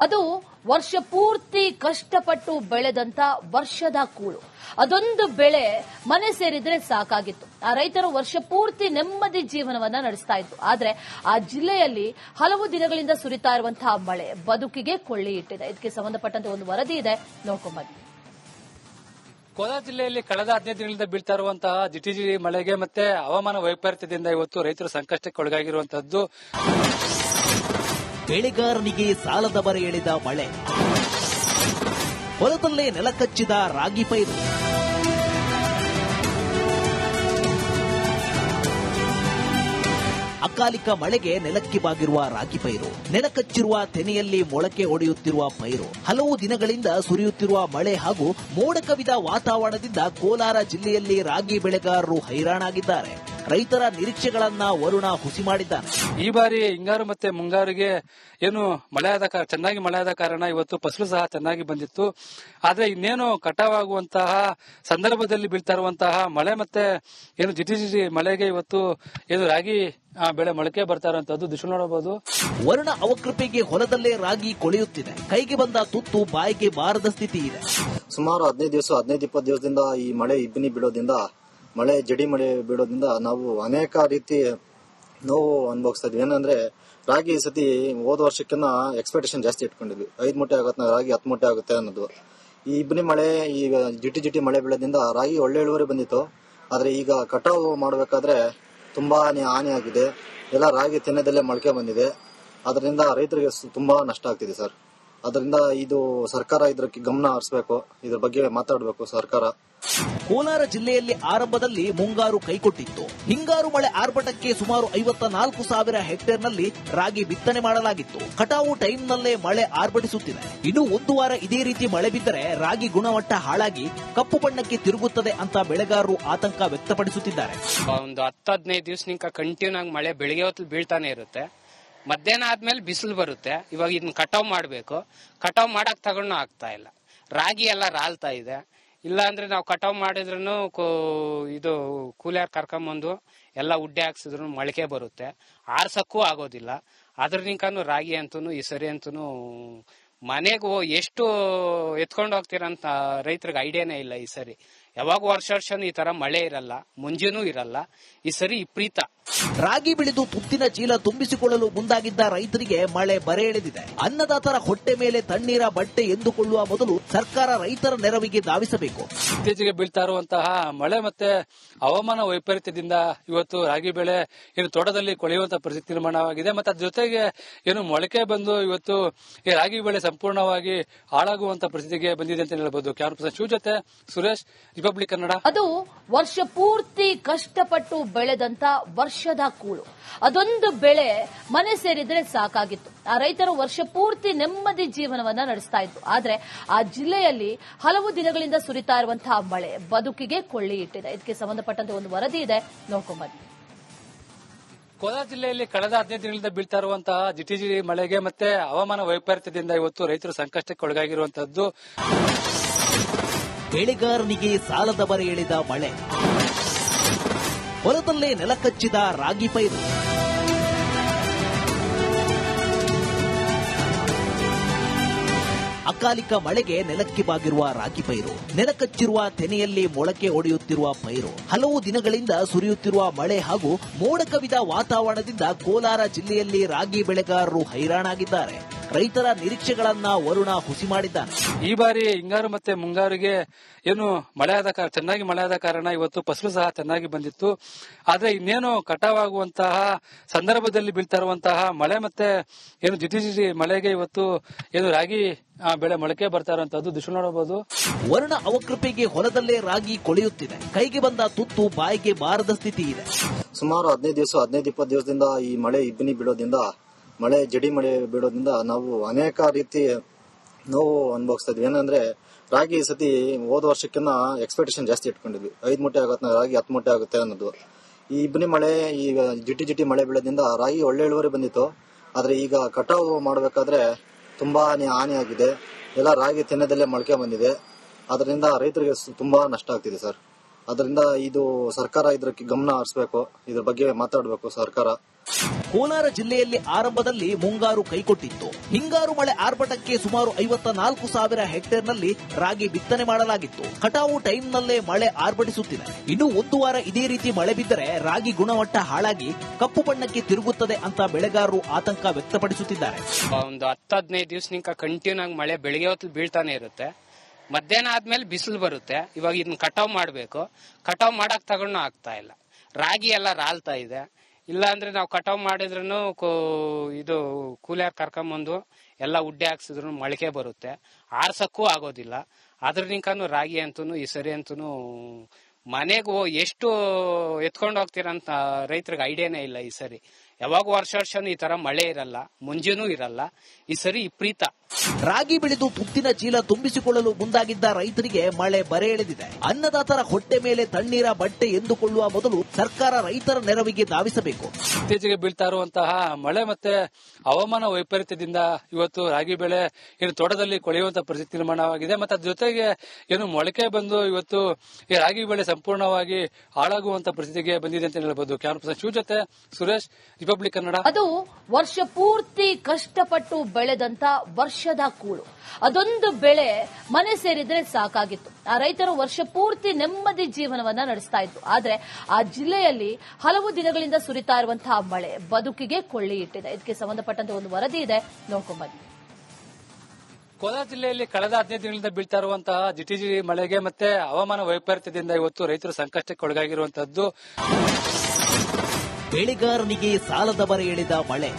ಅದು ವರ್ಷ ಪೂರ್ತಿ ಕಷ್ಟಪಟ್ಟು ಬೆಳೆದಂತ ವರ್ಷದ ಕೂಳು. ಅದೊಂದು ಬೆಳೆ ಮನೆ ಸೇರಿದ್ರೆ ಸಾಕಾಗಿತ್ತು. ಆ ರೈತರು ವರ್ಷ ಪೂರ್ತಿ ನೆಮ್ಮದಿ ಜೀವನವನ್ನ ನಡೆಸ್ತಾ ಇತ್ತು. ಆದ್ರೆ ಆ ಜಿಲ್ಲೆಯಲ್ಲಿ ಹಲವು ದಿನಗಳಿಂದ ಸುರಿತಾ ಇರುವಂತಹ ಮಳೆ ಬದುಕಿಗೆ ಕೊಳ್ಳಿ ಇಟ್ಟಿದೆ. ಇದಕ್ಕೆ ಸಂಬಂಧಪಟ್ಟಂತೆ ಒಂದು ವರದಿ ಇದೆ, ನೋಡ್ಕೊಂಬನ್ನಿ. ಕೋಲಾರ ಜಿಲ್ಲೆಯಲ್ಲಿ ಕಳೆದ 15 ದಿನಗಳಿಂದ ಬೀಳ್ತಾ ಇರುವಂತಹ ಜಿಟಿಜಿ ಮಳೆಗೆ ಮತ್ತೆ ಹವಾಮಾನ ವೈಪರೀತ್ಯದಿಂದ ಇವತ್ತು ರೈತರು ಸಂಕಷ್ಟಕ್ಕೆ ಒಳಗಾಗಿರುವಂತಹದ್ದು. ಬೆಳೆಗಾರನಿಗೆ ಸಾಲದ ಬರೆ ಎಳೆದ ಮಳೆ, ಹೊಲದಲ್ಲೇ ನೆಲಕಚ್ಚಿದ ರಾಗಿ ಪೈರು, ಅಕಾಲಿಕ ಮಳೆಗೆ ನೆಲಕ್ಕೆ ಬಾಗಿರುವ ರಾಗಿ ಪೈರು, ನೆಲಕಚ್ಚಿರುವ ತೆನೆಯಲ್ಲಿ ಮೊಳಕೆ ಒಡೆಯುತ್ತಿರುವ ಪೈರು, ಹಲವು ದಿನಗಳಿಂದ ಸುರಿಯುತ್ತಿರುವ ಮಳೆ ಹಾಗೂ ಮೋಡ ಕವಿದ ವಾತಾವರಣದಿಂದ ಕೋಲಾರ ಜಿಲ್ಲೆಯಲ್ಲಿ ರಾಗಿ ಬೆಳೆಗಾರರು ಹೈರಾಣಾಗಿದ್ದಾರೆ. ರೈತರ ನಿರೀಕ್ಷೆಗಳನ್ನ ವರುಣ ಹುಸಿ ಮಾಡಿದ್ದಾನೆ. ಈ ಬಾರಿ ಹಿಂಗಾರು ಮತ್ತೆ ಮುಂಗಾರಿಗೆ ಏನು ಚೆನ್ನಾಗಿ ಮಳೆ ಆದ ಕಾರಣ ಇವತ್ತು ಫಸಲು ಸಹ ಚೆನ್ನಾಗಿ ಬಂದಿತ್ತು. ಆದ್ರೆ ಇನ್ನೇನು ಕಟಾವಾಗುವಂತಹ ಸಂದರ್ಭದಲ್ಲಿ ಬೀಳ್ತಾ ಇರುವಂತಹ ಮಳೆ ಮತ್ತೆ ಏನು ಜಿಟಿ ಮಳೆಗೆ ಇವತ್ತು ಏನು ರಾಗಿ ಬೆಳೆ ಮೊಳಕೆ ಬರ್ತಾ ಇರುವಂತದ್ದು ದೃಶ್ಯ ನೋಡಬಹುದು. ವರುಣ ಅವಕೃಪೆಗೆ ಹೊಲದಲ್ಲೇ ರಾಗಿ ಕೊಳೆಯುತ್ತಿದೆ. ಕೈಗೆ ಬಂದ ತುತ್ತು ಬಾಯಿಗೆ ಬಾರದ ಸ್ಥಿತಿ ಇದೆ. ಸುಮಾರು 15-20 ದಿವಸದಿಂದ ಈ ಮಳೆ ಇಬ್ಬನಿ ಬೀಳೋದ್ರಿಂದ, ಮಳೆ ಜಡಿ ಮಳೆ ಬೀಳೋದ್ರಿಂದ ನಾವು ಅನೇಕ ರೀತಿ ನೋವು ಅನುಭವಿಸ್ತಾ ಇದ್ವಿ. ಏನಂದ್ರೆ ರಾಗಿ ಈ ಸತಿ ಹೋದ ವರ್ಷಕ್ಕಿಂತ ಎಕ್ಸ್ಪೆಕ್ಟೇಷನ್ ಜಾಸ್ತಿ ಇಟ್ಕೊಂಡಿದ್ವಿ. 5 ಮೂಟೆ ಆಗುತ್ತೆ ರಾಗಿ, 10 ಮೂಟೆ ಆಗುತ್ತೆ ಅನ್ನೋದು. ಈ ಇಬ್ಬನಿ ಮಳೆ, ಈ ಜಿಟಿ ಮಳೆ ಬೀಳೋದ್ರಿಂದ ರಾಗಿ ಒಳ್ಳೆ ಇಳುವರಿ ಬಂದಿತ್ತು. ಆದ್ರೆ ಈಗ ಕಟಾವು ಮಾಡಬೇಕಾದ್ರೆ ತುಂಬಾ ಹಾನಿ ಆಗಿದೆ. ಎಲ್ಲ ರಾಗಿ ತೆನೆದಲ್ಲೇ ಮೊಳಕೆ ಬಂದಿದೆ. ಅದರಿಂದ ರೈತರಿಗೆ ತುಂಬಾ ನಷ್ಟ ಆಗ್ತಿದೆ ಸರ್. ಅದರಿಂದ ಇದು ಸರ್ಕಾರ ಇದಕ್ಕೆ ಗಮನ ಹರಿಸಬೇಕು, ಇದ್ರ ಬಗ್ಗೆ ಮಾತಾಡಬೇಕು ಸರ್ಕಾರ. ಕೋಲಾರ ಜಿಲ್ಲೆಯಲ್ಲಿ ಆರಂಭದಲ್ಲಿ ಮುಂಗಾರು ಕೈಕೊಟ್ಟಿತ್ತು. ಹಿಂಗಾರು ಮಳೆ ಆರ್ಭಟಕ್ಕೆ ಸುಮಾರು 54,000 ಹೆಕ್ಟೇರ್ನಲ್ಲಿ ರಾಗಿ ಬಿತ್ತನೆ ಮಾಡಲಾಗಿತ್ತು. ಕಟಾವು ಟೈಮ್ನಲ್ಲೇ ಮಳೆ ಆರ್ಭಟಿಸುತ್ತಿದೆ. ಇನ್ನು 1 ವಾರ ಇದೇ ರೀತಿ ಮಳೆ ಬಿದ್ದರೆ ರಾಗಿ ಗುಣಮಟ್ಟ ಹಾಳಾಗಿ ಕಪ್ಪು ಬಣ್ಣಕ್ಕೆ ತಿರುಗುತ್ತದೆ ಅಂತ ಬೆಳೆಗಾರರು ಆತಂಕ ವ್ಯಕ್ತಪಡಿಸುತ್ತಿದ್ದಾರೆ. ಒಂದು 10-15 ದಿವಸನಿಂದ ಕಂಟಿನ್ಯೂ ಆಗಿ ಮಳೆ ಬೆಳಿಗ್ಗೆ ಹೊತ್ತು ಬೀಳ್ತಾನೆ ಇರುತ್ತೆ. ಮಧ್ಯಾಹ್ನ ಆದ್ಮೇಲೆ ಬಿಸಿಲು ಬರುತ್ತೆ. ಇವಾಗ ಇದನ್ನ ಕಟಾವ್ ಮಾಡಬೇಕು. ಕಟಾವ್ ಮಾಡಕ್ ತಗೊಂಡು ಆಗ್ತಾ ಇಲ್ಲ. ರಾಗಿ ಎಲ್ಲ ರಾಲ್ತಾ ಇದೆ. ಇಲ್ಲ ಅಂದ್ರೆ ನಾವು ಕಟಾವ್ ಮಾಡಿದ್ರು ಇದು ಕೂಲಿಯರ್ ಕರ್ಕೊಂಬಂದು ಎಲ್ಲ ಉಡ್ಡೆ ಹಾಕ್ಸಿದ್ರು ಮೊಳಕೆ ಬರುತ್ತೆ. ಆರ್ಸಕ್ಕೂ ಆಗೋದಿಲ್ಲ. ಅದ್ರನಿಂಕಾನು ರಾಗಿ ಅಂತೂ ಈ ಸರಿ ಅಂತೂ ಮನೆಗೂ ಎಷ್ಟು ಎತ್ಕೊಂಡು ಹೋಗ್ತೀರಂತ ರೈತರಿಗೆ ಐಡಿಯಾನೇ ಇಲ್ಲ. ಈ ಸರಿ ಯಾವಾಗ ವರ್ಷನೂ ಈ ತರ ಮಳೆ ಇರಲ್ಲ, ಮುಂಜಾನೂ ಇರಲ್ಲ. ಈ ಸರಿ ವಿಪರೀತ. ರಾಗಿ ಬೆಳೆದು ತುತ್ತಿನ ಚೀಲ ತುಂಬಿಸಿಕೊಳ್ಳಲು ಮುಂದಾಗಿದ್ದ ರೈತರಿಗೆ ಮಳೆ ಬರೆ ಎಳೆದಿದೆ. ಅನ್ನದಾತರ ಹೊಟ್ಟೆ ಮೇಲೆ ತಣ್ಣೀರ ಬಟ್ಟೆ ಎಂದುಕೊಳ್ಳುವ ಮೊದಲು ಸರ್ಕಾರ ರೈತರ ನೆರವಿಗೆ ಧಾವಿಸಬೇಕು. ಇತ್ತೀಚೆಗೆ ಬೀಳ್ತಾ ಇರುವಂತಹ ಮಳೆ ಮತ್ತೆ ಹವಾಮಾನ ವೈಪರೀತ್ಯದಿಂದ ಇವತ್ತು ರಾಗಿ ಬೆಳೆ ಏನು ತೋಟದಲ್ಲಿ ಕೊಳೆಯುವಂತಹ ಪರಿಸ್ಥಿತಿ ನಿರ್ಮಾಣವಾಗಿದೆ. ಮತ್ತೆ ಅದ್ರ ಜೊತೆಗೆ ಏನು ಮೊಳಕೆ ಬಂದು ಇವತ್ತು ಈ ರಾಗಿ ಬೆಳೆ ಸಂಪೂರ್ಣವಾಗಿ ಹಾಳಾಗುವಂತ ಪರಿಸ್ಥಿತಿಗೆ ಬಂದಿದೆ ಅಂತ ಹೇಳಬಹುದು. ಕ್ಯಾಮರಾ ಪರ್ಸನ್ ಶಿವ ಜೊತೆ ಸುರೇಶ್, ರಿಪಬ್ಲಿಕ್ ಕನ್ನಡ. ಅದು ವರ್ಷ ಪೂರ್ತಿ ಕಷ್ಟಪಟ್ಟು ಬೆಳೆದಂತ ವರ್ಷದ ಕೂಳು. ಅದೊಂದು ಬೆಳೆ ಮನೆ ಸೇರಿದ್ರೆ ಸಾಕಾಗಿತ್ತು. ಆ ರೈತರು ವರ್ಷ ಪೂರ್ತಿ ನೆಮ್ಮದಿ ಜೀವನವನ್ನ ನಡೆಸ್ತಾ ಇತ್ತು. ಆದ್ರೆ ಆ ಜಿಲ್ಲೆಯಲ್ಲಿ ಹಲವು ದಿನಗಳಿಂದ ಸುರಿತಾ ಇರುವಂತಹ ಮಳೆ ಬದುಕಿಗೆ ಕೊಳ್ಳಿ ಇಟ್ಟಿದೆ. ಇದಕ್ಕೆ ಸಂಬಂಧಪಟ್ಟಂತೆ ಒಂದು ವರದಿ ಇದೆ, ನೋಡ್ಕೊಂಬನ್ನಿ. ಕೋಲಾರ ಜಿಲ್ಲೆಯಲ್ಲಿ ಕಳೆದ 15 ದಿನಗಳಿಂದ ಬೀಳ್ತಾ ಇರುವಂತಹ ಜಿಟಿಜಿ ಮಳೆಗೆ ಮತ್ತೆ ಹವಾಮಾನ ವೈಪರೀತ್ಯದಿಂದ ಇವತ್ತು ರೈತರು ಸಂಕಷ್ಟಕ್ಕೆ ಒಳಗಾಗಿರುವಂತದ್ದು. ಬೆಳೆಗಾರನಿಗೆ ಸಾಲದ ಬರೆ ಎಳೆದ ಮಳೆ, ಹೊಲದಲ್ಲೇ ನೆಲಕಚ್ಚಿದ ರಾಗಿ ಪೈರು, ಅಕಾಲಿಕ ಮಳೆಗೆ ನೆಲಕ್ಕೆ ಬಾಗಿರುವ ರಾಗಿ ಪೈರು, ನೆಲಕಚ್ಚಿರುವ ತೆನೆಯಲ್ಲಿ ಮೊಳಕೆ ಒಡೆಯುತ್ತಿರುವ ಪೈರು, ಹಲವು ದಿನಗಳಿಂದ ಸುರಿಯುತ್ತಿರುವ ಮಳೆ ಹಾಗೂ ಮೋಡ ಕವಿದ ವಾತಾವರಣದಿಂದ ಕೋಲಾರ ಜಿಲ್ಲೆಯಲ್ಲಿ ರಾಗಿ ಬೆಳೆಗಾರರು ಹೈರಾಣಾಗಿದ್ದಾರೆ. ರೈತರ ನಿರೀಕ್ಷೆಗಳನ್ನ ವರುಣ ಹುಸಿ ಮಾಡಿದ್ದಾನೆ. ಈ ಬಾರಿ ಹಿಂಗಾರು ಮತ್ತೆ ಮುಂಗಾರಿಗೆ ಏನು ಚೆನ್ನಾಗಿ ಮಳೆ ಆದ ಕಾರಣ ಇವತ್ತು ಫಸಲು ಸಹ ಚೆನ್ನಾಗಿ ಬಂದಿತ್ತು. ಆದ್ರೆ ಇನ್ನೇನು ಕಟಾವಾಗುವಂತಹ ಸಂದರ್ಭದಲ್ಲಿ ಬೀಳ್ತಾ ಇರುವಂತಹ ಮಳೆ ಮತ್ತೆ ಏನು ಜಿಟಿ ಮಳೆಗೆ ಇವತ್ತು ಏನು ರಾಗಿ ಬೆಳೆ ಮೊಳಕೆ ಬರ್ತಾ ಇರುವಂತದ್ದು ದೃಶ್ಯ ನೋಡಬಹುದು. ವರುಣ ಅವಕೃಪೆಗೆ ಹೊಲದಲ್ಲೇ ರಾಗಿ ಕೊಳೆಯುತ್ತಿದೆ. ಕೈಗೆ ಬಂದ ತುತ್ತು ಬಾಯಿಗೆ ಬಾರದ ಸ್ಥಿತಿ ಇದೆ. ಸುಮಾರು 15-20 ದಿವಸದಿಂದ ಈ ಮಳೆ ಇಬ್ಬನಿ ಬೀಳೋದ್ರಿಂದ, ಮಳೆ ಜಡಿ ಮಳೆ ಬೀಳೋದ್ರಿಂದ ನಾವು ಅನೇಕ ರೀತಿ ನೋವು ಅನುಭವಿಸ್ತಾ ಇದ್ವಿ. ಏನಂದ್ರೆ ರಾಗಿ ಈ ಸತಿ ಹೋದ ವರ್ಷಕ್ಕಿಂತ ಎಕ್ಸ್ಪೆಕ್ಟೇಷನ್ ಜಾಸ್ತಿ ಇಟ್ಕೊಂಡಿದ್ವಿ. 5 ಮೂಟೆ ಆಗುತ್ತೆ ರಾಗಿ, 10 ಮೂಟೆ ಆಗುತ್ತೆ ಅನ್ನೋದು. ಈ ಇಬ್ಬನಿ ಮಳೆ, ಈ ಜಿಟಿ ಮಳೆ ಬೀಳೋದ್ರಿಂದ ರಾಗಿ ಒಳ್ಳೆ ಇಳುವರಿ ಬಂದಿತ್ತು. ಆದ್ರೆ ಈಗ ಕಟಾವು ಮಾಡಬೇಕಾದ್ರೆ ತುಂಬಾ ಹಾನಿ ಆಗಿದೆ. ಎಲ್ಲ ರಾಗಿ ತೆನೆದಲ್ಲೇ ಮೊಳಕೆ ಬಂದಿದೆ. ಅದರಿಂದ ರೈತರಿಗೆ ತುಂಬಾ ನಷ್ಟ ಆಗ್ತಿದೆ ಸರ್. ಅದರಿಂದ ಇದು ಸರ್ಕಾರ ಇದಕ್ಕೆ ಗಮನ ಹರಿಸಬೇಕು, ಇದ್ರ ಬಗ್ಗೆ ಮಾತಾಡಬೇಕು ಸರ್ಕಾರ. ಕೋಲಾರ ಜಿಲ್ಲೆಯಲ್ಲಿ ಆರಂಭದಲ್ಲಿ ಮುಂಗಾರು ಕೈಕೊಟ್ಟಿತ್ತು. ಹಿಂಗಾರು ಮಳೆ ಆರ್ಭಟಕ್ಕೆ ಸುಮಾರು 54,000 ಹೆಕ್ಟೇರ್ನಲ್ಲಿ ರಾಗಿ ಬಿತ್ತನೆ ಮಾಡಲಾಗಿತ್ತು. ಕಟಾವು ಟೈಮ್ನಲ್ಲೇ ಮಳೆ ಆರ್ಭಟಿಸುತ್ತಿದೆ. ಇನ್ನು ಒಂದು ವಾರ ಇದೇ ರೀತಿ ಮಳೆ ಬಿದ್ದರೆ ರಾಗಿ ಗುಣಮಟ್ಟ ಹಾಳಾಗಿ ಕಪ್ಪು ಬಣ್ಣಕ್ಕೆ ತಿರುಗುತ್ತದೆ ಅಂತ ಬೆಳೆಗಾರರು ಆತಂಕ ವ್ಯಕ್ತಪಡಿಸುತ್ತಿದ್ದಾರೆ. ಒಂದು 10-15 ದಿವಸನಿಂದ ಕಂಟಿನ್ಯೂ ಆಗಿ ಮಳೆ ಬೆಳಿಗ್ಗೆ ಹೊತ್ತು ಬೀಳ್ತಾನೆ ಇರುತ್ತೆ. ಮಧ್ಯಾಹ್ನ ಆದ್ಮೇಲೆ ಬಿಸಿಲು ಬರುತ್ತೆ. ಇವಾಗ ಇದನ್ನ ಕಟಾವ್ ಮಾಡ್ಬೇಕು. ಕಟಾವ್ ಮಾಡಕ್ ತಗೊಂಡು ಆಗ್ತಾ ಇಲ್ಲ. ರಾಗಿ ಎಲ್ಲ ರಾಲ್ತಾ ಇದೆ. ಇಲ್ಲ ಅಂದ್ರೆ ನಾವು ಕಟಾವ್ ಮಾಡಿದ್ರು ಇದು ಕೂಲಿಯರ್ ಕರ್ಕೊಂಬಂದು ಎಲ್ಲ ಉಡ್ಡೆ ಹಾಕ್ಸಿದ್ರು ಮೊಳಕೆ ಬರುತ್ತೆ. ಆರ್ಸಕ್ಕೂ ಆಗೋದಿಲ್ಲ. ಅದ್ರನಿಂಕನು ರಾಗಿ ಅಂತೂ ಈ ಸರಿ ಅಂತೂ ಮನೆಗೂ ಎಷ್ಟು ಎತ್ಕೊಂಡು ಹೋಗ್ತೀರಂತ ರೈತರಿಗೆ ಐಡಿಯಾನೇ ಇಲ್ಲ. ಈ ಸರಿ ಯಾವಾಗ ವರ್ಷನೂ ಈ ತರ ಮಳೆ ಇರಲ್ಲ, ಮುಂಜಾನೂ ಇರಲ್ಲ. ಈ ಸರಿ ವಿಪರೀತ. ರಾಗಿ ಬೆಳೆದು ತುತ್ತಿನ ಚೀಲ ತುಂಬಿಸಿಕೊಳ್ಳಲು ಮುಂದಾಗಿದ್ದ ರೈತರಿಗೆ ಮಳೆ ಬರೆ ಎಳೆದಿದೆ. ಅನ್ನದಾತರ ಹೊಟ್ಟೆ ಮೇಲೆ ತಣ್ಣೀರ ಬಟ್ಟೆ ಎಂದುಕೊಳ್ಳುವ ಮೊದಲು ಸರ್ಕಾರ ರೈತರ ನೆರವಿಗೆ ಧಾವಿಸಬೇಕು. ಇತ್ತೀಚೆಗೆ ಬೀಳ್ತಾ ಇರುವಂತಹ ಮಳೆ ಮತ್ತೆ ಹವಾಮಾನ ವೈಪರೀತ್ಯದಿಂದ ಇವತ್ತು ರಾಗಿ ಬೆಳೆ ಏನು ತೋಟದಲ್ಲಿ ಕೊಳೆಯುವಂತಹ ಪರಿಸ್ಥಿತಿ ನಿರ್ಮಾಣವಾಗಿದೆ. ಮತ್ತೆ ಅದ್ರ ಜೊತೆಗೆ ಏನು ಮೊಳಕೆ ಬಂದು ಇವತ್ತು ಈ ರಾಗಿ ಬೆಳೆ ಸಂಪೂರ್ಣವಾಗಿ ಹಾಳಾಗುವಂತ ಪರಿಸ್ಥಿತಿಗೆ ಬಂದಿದೆ ಅಂತ ಹೇಳ್ಬಹುದು. ಕ್ಯಾಮರಾ ಪರ್ಸನ್ ಶಿವ ಜೊತೆ ಸುರೇಶ್, ರಿಪಬ್ಲಿಕ್ ಕನ್ನಡ. ಅದು ವರ್ಷ ಪೂರ್ತಿ ಕಷ್ಟಪಟ್ಟು ಬೆಳೆದಂತ ವರ್ಷದ ಕೂಳು. ಅದೊಂದು ಬೆಳೆ ಮನೆ ಸೇರಿದ್ರೆ ಸಾಕಾಗಿತ್ತು. ಆ ರೈತರು ವರ್ಷ ಪೂರ್ತಿ ನೆಮ್ಮದಿ ಜೀವನವನ್ನ ನಡೆಸ್ತಾ ಇದ್ರು. ಆದ್ರೆ ಆ ಜಿಲ್ಲೆಯಲ್ಲಿ ಹಲವು ದಿನಗಳಿಂದ ಸುರಿತಾ ಇರುವಂತಹ ಮಳೆ ಬದುಕಿಗೆ ಕೊಳ್ಳಿ ಇಟ್ಟಿದೆ. ಇದಕ್ಕೆ ಸಂಬಂಧಪಟ್ಟಂತೆ ಒಂದು ವರದಿ ಇದೆ, ನೋಡ್ಕೊಂಡ್ಬನ್ನಿ. ಕೋಲಾರ ಜಿಲ್ಲೆಯಲ್ಲಿ ಕಳೆದ 15 ದಿನಗಳಿಂದ ಬೀಳ್ತಾ ಇರುವಂತಹ ಜಿಟಿಜಿ ಮಳೆಗೆ ಮತ್ತೆ ಹವಾಮಾನ ವೈಪರೀತ್ಯದಿಂದ ಇವತ್ತು ರೈತರು ಸಂಕಷ್ಟಕ್ಕೆ ಒಳಗಾಗಿರುವಂತದ್ದು. ಬೆಳೆಗಾರನಿಗೆ ಸಾಲದ ಬರೆ ಎಳೆದ ಮಳೆ,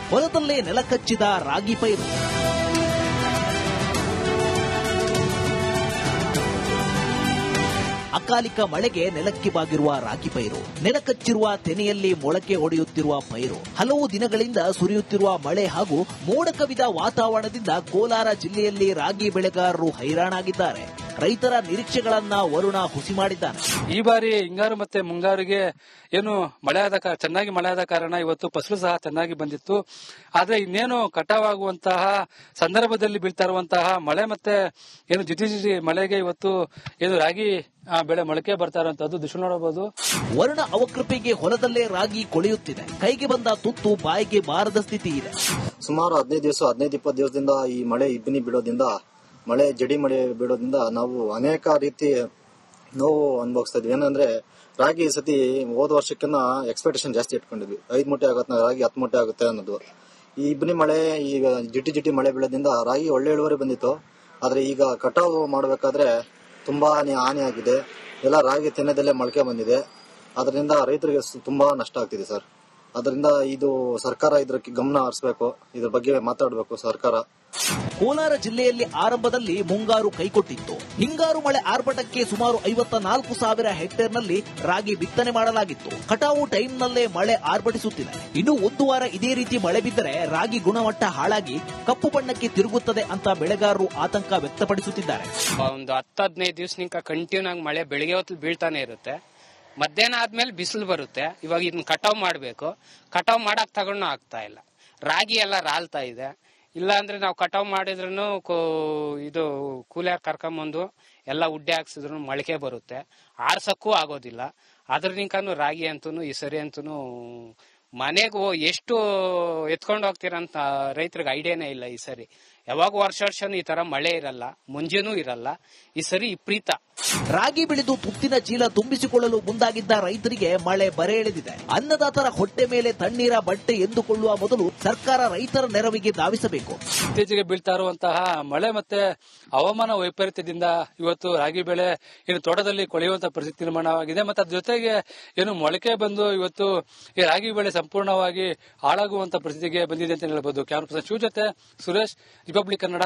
ಹೊಲದಲ್ಲೇ ನೆಲಕಚ್ಚಿದ ರಾಗಿ ಪೈರು. ಅಕಾಲಿಕ ಮಳೆಗೆ ನೆಲಕ್ಕೆ ಬಾಗಿರುವ ರಾಗಿ ಪೈರು, ನೆಲಕಚ್ಚಿರುವ ತೆನೆಯಲ್ಲಿ ಮೊಳಕೆ ಹೊಡೆಯುತ್ತಿರುವ ಪೈರು. ಹಲವು ದಿನಗಳಿಂದ ಸುರಿಯುತ್ತಿರುವ ಮಳೆ ಹಾಗೂ ಮೋಡ ಕವಿದ ವಾತಾವರಣದಿಂದ ಕೋಲಾರ ಜಿಲ್ಲೆಯಲ್ಲಿ ರಾಗಿ ಬೆಳೆಗಾರರು ಹೈರಾಣಾಗಿದ್ದಾರೆ. ರೈತರ ನಿರೀಕ್ಷೆಗಳನ್ನ ವರುಣ ಹುಸಿ ಮಾಡಿದ್ದಾನೆ. ಈ ಬಾರಿ ಹಿಂಗಾರು ಮತ್ತೆ ಮುಂಗಾರಿಗೆ ಏನು ಚೆನ್ನಾಗಿ ಮಳೆ ಆದ ಕಾರಣ ಇವತ್ತು ಫಸಲು ಸಹ ಚೆನ್ನಾಗಿ ಬಂದಿತ್ತು. ಆದ್ರೆ ಇನ್ನೇನು ಕಟಾವಾಗುವಂತಹ ಸಂದರ್ಭದಲ್ಲಿ ಬೀಳ್ತಾ ಇರುವಂತಹ ಮಳೆ ಮತ್ತೆ ಏನು ಜಿಟಿ ಮಳೆಗೆ ಇವತ್ತು ಏನು ರಾಗಿ ಬೆಳೆ ಮೊಳಕೆ ಬರ್ತಾ ಇರುವಂತದ್ದು ದೃಶ್ಯ ನೋಡಬಹುದು. ವರುಣ ಅವಕೃಪೆಗೆ ಹೊಲದಲ್ಲೇ ರಾಗಿ ಕೊಳೆಯುತ್ತಿದೆ. ಕೈಗೆ ಬಂದ ತುತ್ತು ಬಾಯಿಗೆ ಬಾರದ ಸ್ಥಿತಿ ಇದೆ. ಸುಮಾರು 15-20 ದಿವಸದಿಂದ ಈ ಮಳೆ ಇಬ್ಬನಿ ಬೀಳೋದ್ರಿಂದ, ಮಳೆ ಜಡಿ ಮಳೆ ಬೀಳೋದ್ರಿಂದ ನಾವು ಅನೇಕ ರೀತಿ ನೋವು ಅನುಭವಿಸ್ತಾ ಇದ್ವಿ. ಏನಂದ್ರೆ ರಾಗಿ ಈ ಸತಿ ಹೋದ ವರ್ಷಕ್ಕಿಂತ ಎಕ್ಸ್ಪೆಕ್ಟೇಷನ್ ಜಾಸ್ತಿ ಇಟ್ಕೊಂಡಿದ್ವಿ. 5 ಮೂಟೆ ಆಗುತ್ತೆ ರಾಗಿ, 10 ಮೂಟೆ ಆಗುತ್ತೆ ಅನ್ನೋದು. ಈ ಇಬ್ಬನಿ ಮಳೆ, ಈಗ ಜಿಟಿ ಮಳೆ ಬೀಳೋದ್ರಿಂದ ರಾಗಿ ಒಳ್ಳೆ ಇಳುವರಿ ಬಂದಿತ್ತು. ಆದ್ರೆ ಈಗ ಕಟಾವು ಮಾಡಬೇಕಾದ್ರೆ ತುಂಬಾ ಹಾನಿ ಆಗಿದೆ. ಎಲ್ಲ ರಾಗಿ ತೆನೆದಲ್ಲೇ ಮೊಳಕೆ ಬಂದಿದೆ. ಅದರಿಂದ ರೈತರಿಗೆ ತುಂಬಾ ನಷ್ಟ ಆಗ್ತಿದೆ ಸರ್. ಅದರಿಂದ ಇದು ಸರ್ಕಾರ ಇದಕ್ಕೆ ಗಮನ ಹರಿಸಬೇಕು, ಇದ್ರ ಬಗ್ಗೆ ಮಾತಾಡಬೇಕು ಸರ್ಕಾರ. ಕೋಲಾರ ಜಿಲ್ಲೆಯಲ್ಲಿ ಆರಂಭದಲ್ಲಿ ಮುಂಗಾರು ಕೈಕೊಟ್ಟಿತ್ತು. ಹಿಂಗಾರು ಮಳೆ ಆರ್ಭಟಕ್ಕೆ ಸುಮಾರು 54,000 ಹೆಕ್ಟೇರ್ನಲ್ಲಿ ರಾಗಿ ಬಿತ್ತನೆ ಮಾಡಲಾಗಿತ್ತು. ಕಟಾವು ಟೈಮ್ನಲ್ಲೇ ಮಳೆ ಆರ್ಭಟಿಸುತ್ತಿದೆ. ಇನ್ನು ಒಂದು ವಾರ ಇದೇ ರೀತಿ ಮಳೆ ಬಿದ್ದರೆ ರಾಗಿ ಗುಣಮಟ್ಟ ಹಾಳಾಗಿ ಕಪ್ಪು ಬಣ್ಣಕ್ಕೆ ತಿರುಗುತ್ತದೆ ಅಂತ ಬೆಳೆಗಾರರು ಆತಂಕ ವ್ಯಕ್ತಪಡಿಸುತ್ತಿದ್ದಾರೆ. ಒಂದು 10-15 ದಿವಸನಿಂದ ಕಂಟಿನ್ಯೂ ಆಗಿ ಮಳೆ ಬೆಳಿಗ್ಗೆ ಹೊತ್ತು ಬೀಳ್ತಾನೆ ಇರುತ್ತೆ. ಮಧ್ಯಾಹ್ನ ಆದ್ಮೇಲೆ ಬಿಸಿಲು ಬರುತ್ತೆ. ಇವಾಗ ಇದನ್ನ ಕಟಾವ್ ಮಾಡ್ಬೇಕು. ಕಟಾವ್ ಮಾಡಕ್ ತಗೊಂಡು ಆಗ್ತಾ ಇಲ್ಲ. ರಾಗಿ ಎಲ್ಲ ರಾಲ್ತಾ ಇದೆ. ಇಲ್ಲ ಅಂದ್ರೆ ನಾವು ಕಟಾವ್ ಮಾಡಿದ್ರು ಇದು ಕೂಲಿಯರ್ ಕರ್ಕೊಂಬಂದು ಎಲ್ಲ ಉಡ್ಡೆ ಹಾಕ್ಸಿದ್ರು ಮೊಳಕೆ ಬರುತ್ತೆ. ಆರ್ಸಕ್ಕೂ ಆಗೋದಿಲ್ಲ. ಅದ್ರನಿಂಕನು ರಾಗಿ ಅಂತೂ ಈ ಸರಿ ಅಂತೂ ಮನೆಗೂ ಎಷ್ಟು ಎತ್ಕೊಂಡು ಹೋಗ್ತೀರಂತ ರೈತರಿಗೆ ಐಡಿಯಾನೇ ಇಲ್ಲ. ಈ ಸರಿ ಯಾವಾಗ ವರ್ಷನೂ ಈ ತರ ಮಳೆ ಇರಲ್ಲ, ಮುಂಜಾನೂ ಇರಲ್ಲ. ಈ ಸರಿ ವಿಪರೀತ. ರಾಗಿ ಬೆಳೆದು ತುತ್ತಿನ ಚೀಲ ತುಂಬಿಸಿಕೊಳ್ಳಲು ಮುಂದಾಗಿದ್ದ ರೈತರಿಗೆ ಮಳೆ ಬರೆ ಎಳೆದಿದೆ. ಅನ್ನದಾತರ ಹೊಟ್ಟೆ ಮೇಲೆ ತಣ್ಣೀರ ಬಟ್ಟೆ ಎಂದುಕೊಳ್ಳುವ ಮೊದಲು ಸರ್ಕಾರ ರೈತರ ನೆರವಿಗೆ ಧಾವಿಸಬೇಕು. ಇತ್ತೀಚೆಗೆ ಬೀಳ್ತಾ ಇರುವಂತಹ ಮಳೆ ಮತ್ತೆ ಹವಾಮಾನ ವೈಪರೀತ್ಯದಿಂದ ಇವತ್ತು ರಾಗಿ ಬೆಳೆ ಏನು ತೋಟದಲ್ಲಿ ಕೊಳೆಯುವಂತಹ ಪರಿಸ್ಥಿತಿ ನಿರ್ಮಾಣವಾಗಿದೆ. ಮತ್ತೆ ಅದ್ರ ಜೊತೆಗೆ ಏನು ಮೊಳಕೆ ಬಂದು ಇವತ್ತು ಈ ರಾಗಿ ಬೆಳೆ ಸಂಪೂರ್ಣವಾಗಿ ಹಾಳಾಗುವಂತ ಪರಿಸ್ಥಿತಿಗೆ ಬಂದಿದೆ ಅಂತ ಹೇಳ್ಬಹುದು. ಕ್ಯಾಮರಾ ಪರ್ಸನ್ ಶಿವ ಜೊತೆ ಸುರೇಶ್, ರಿಪಬ್ಲಿಕ್ ಕನ್ನಡ.